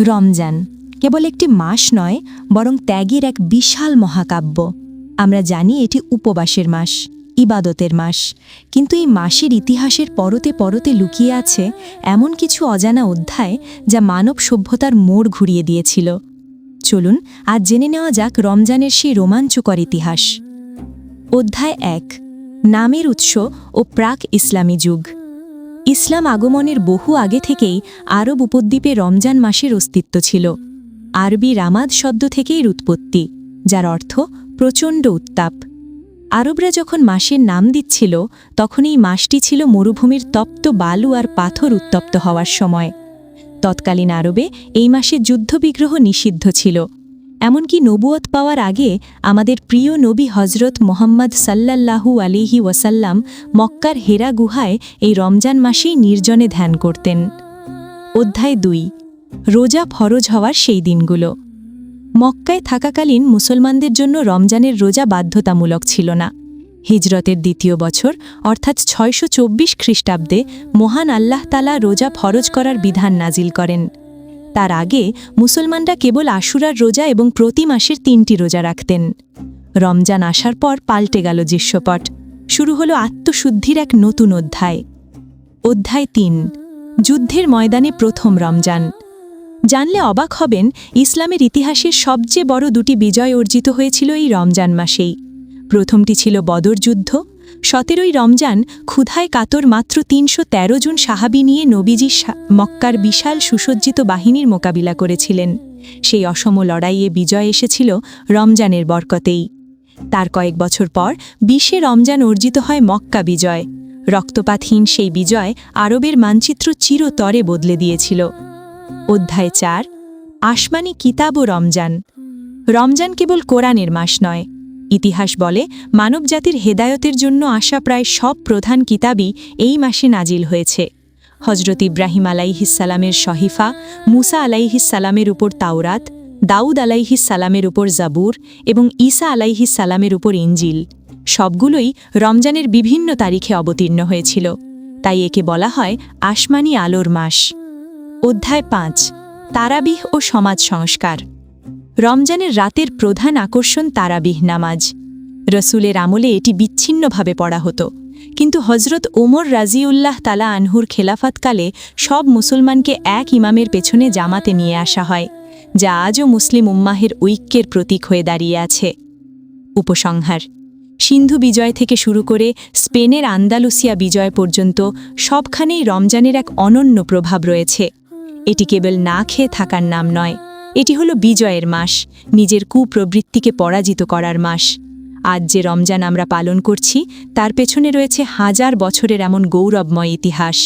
রমজান কেবল একটি মাস নয়, বরং ত্যাগের এক বিশাল মহাকাব্য। আমরা জানি এটি উপবাসের মাস, ইবাদতের মাস, কিন্তু এই মাসের ইতিহাসের পরতে পরতে লুকিয়ে আছে এমন কিছু অজানা অধ্যায় যা মানব সভ্যতার মোড় ঘুরিয়ে দিয়েছিল। চলুন আজ জেনে নেওয়া যাক রমজানের সেই রোমাঞ্চকর ইতিহাস। অধ্যায় ১, নামের উৎস ও প্রাক ইসলামী যুগ। ইসলাম আগমনের বহু আগে থেকেই আরব উপদ্বীপে রমজান মাসের অস্তিত্ব ছিল। আরবি রামাদ শব্দ থেকেই উৎপত্তি, যার অর্থ প্রচণ্ড উত্তাপ। আরবরা যখন মাসের নাম দিচ্ছিল, তখন এই মাসটি ছিল মরুভূমির তপ্ত বালু আর পাথর উত্তপ্ত হওয়ার সময়। তৎকালীন আরবে এই মাসে যুদ্ধবিগ্রহ নিষিদ্ধ ছিল। এমনকি নবুয়ত পাওয়ার আগে আমাদের প্রিয় নবী হজরত মোহাম্মদ সাল্লাল্লাহু আলাইহি ওয়াসাল্লাম মক্কার হেরা গুহায় এই রমজান মাসেই নির্জনে ধ্যান করতেন। অধ্যায় ২, রোজা ফরজ হওয়ার সেই দিনগুলো। মক্কায় থাকাকালীন মুসলমানদের জন্য রমজানের রোজা বাধ্যতামূলক ছিল না। হিজরতের দ্বিতীয় বছর অর্থাৎ ৬২৪ খ্রিস্টাব্দে মহান আল্লাহ তাআলা রোজা ফরজ করার বিধান নাজিল করেন। তার আগে মুসলমানরা কেবল আশুরার রোজা এবং প্রতি মাসের ৩টি রোজা রাখতেন। রমজান আসার পর পাল্টে গেল দৃশ্যপট। শুরু হলো আত্মশুদ্ধির এক নতুন অধ্যায়। অধ্যায় ৩, যুদ্ধের ময়দানে প্রথম রমজান। জানলে অবাক হবেন, ইসলামের ইতিহাসের সবচেয়ে বড় দুটি বিজয় অর্জিত হয়েছিল এই রমজান মাসেই। প্রথমটি ছিল বদর যুদ্ধ। ১৭ই রমজান ক্ষুধায় কাতর মাত্র ৩১৩ জন সাহাবী নিয়ে নবীজি মক্কার বিশাল সুসজ্জিত বাহিনীর মোকাবিলা করেছিলেন। সেই অসম লড়াইয়ে বিজয় এসেছিল রমজানের বরকতেই। তার কয়েক বছর পর ২০শে রমজান অর্জিত হয় মক্কা বিজয়। রক্তপাতহীন সেই বিজয় আরবের মানচিত্র চিরতরে বদলে দিয়েছিল। অধ্যায় ৪, আসমানি কিতাব ও রমজান। রমজান কেবল কোরআনের মাস নয়। ইতিহাস বলে মানবজাতির হেদায়তের জন্য আসা প্রায় সব প্রধান কিতাবই এই মাসে নাজিল হয়েছে। হজরত ইব্রাহিম আলাইহিসসালামের সহিফা, মুসা আলাইহিসসালামের উপর তাওরাত, দাউদ আলাইহিসসালামের উপর জাবুর এবং ঈসা আলাইহিসসালামের উপর ইনজিল, সবগুলোই রমজানের বিভিন্ন তারিখে অবতীর্ণ হয়েছিল। তাই একে বলা হয় আসমানি আলোর মাস। অধ্যায় ৫, তারাবিহ ও সমাজ সংস্কার। রমজানের রাতের প্রধান আকর্ষণ তারাবিহ নামাজ। রসুলের আমলে এটি বিচ্ছিন্নভাবে পড়া হতো, কিন্তু হজরত ওমর রাজিউল্লাহ তালা আনহুর খেলাফতকালে সব মুসলমানকে এক ইমামের পেছনে জামাতে নিয়ে আসা হয়, যা আজও মুসলিম উম্মাহের ঐক্যের প্রতীক হয়ে দাঁড়িয়ে আছে। উপসংহার: সিন্ধু বিজয় থেকে শুরু করে স্পেনের আন্দালুসিয়া বিজয় পর্যন্ত সবখানেই রমজানের এক অনন্য প্রভাব রয়েছে। এটি কেবল না খেয়ে থাকার নাম নয়, এটি হলো বিজয়ের মাস, নিজের কুপ্রবৃত্তিকে পরাজিত করার মাস। আজ যে রমজান আমরা পালন করছি, তার পেছনে রয়েছে হাজার বছরের এমন গৌরবময় ইতিহাস।